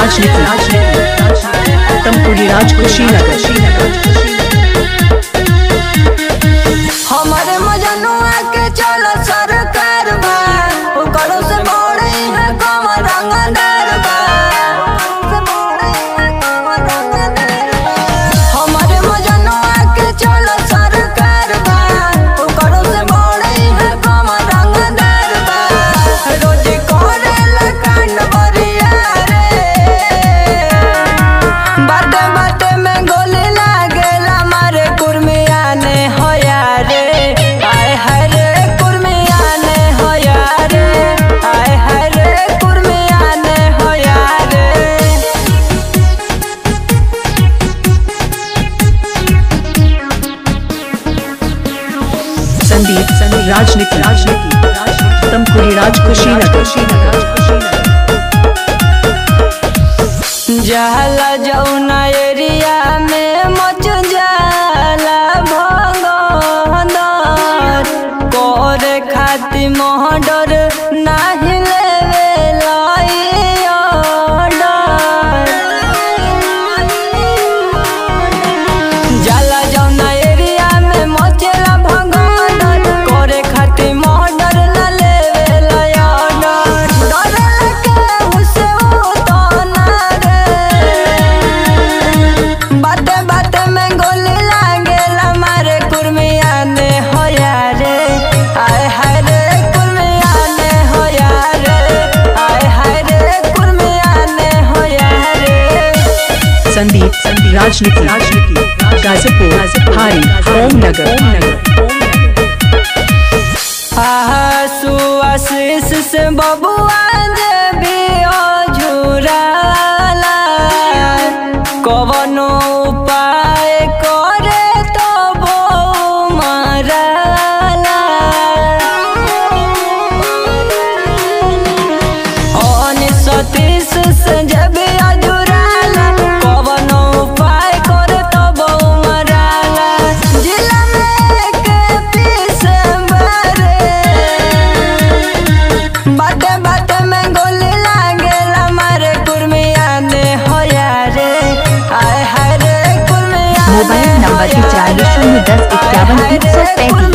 राजनीति तमकुही राज कुशीनगर। हमारे मजनुआ के चलो सरकार बा, ओकरो से बड़े है कमर रंगदार बा। हमारे मजनुआ के चलो सरकार बा, ओकरो से बड़े है कमर रंगदार बा। रोज करेला कांड बरिया रे, बाटे बाटे में गोली लागेला मारे कुर्मिया ने होया रे। आय हाय रे कुर्मिया ने होया रे, आय हाय रे कुर्मिया ने होया रे। संदीप राजनीति तमकुही राज कुशीनगर। जाला जौना एरिया में मच जाला भगदड़, करे खातिर मोहडर नाही लेवे लाई ऑर्डर। जाला जौना एरिया में मचेला भगदड़, करे खातिर मोहडर ना लेवे लाई ऑर्डर। डरे लगे उसे तो ना रे, बाटे बाटे में गोली लागेला मारे कुर्मिया ने होया रे। आय हाय रे कुर्मिया ने होया रे, आय हाय रे कुर्मिया ने होया रे। संदीप राजनीति गाजीपुर हारी ओमनगर। आशीष से बबुआ जे भी झुराला, कवनो उपाय करे तो वो मराला। सतीश से जब अजुराला, कवनो उपाय करे तो वो मराला। जिला में के पीछे बारे, बाटे बाटे में गोली लागेला मारे कुर्मिया ने होया रे। आय हाय रे कुर्मिया ने मोबाइल नंबर 951051 335।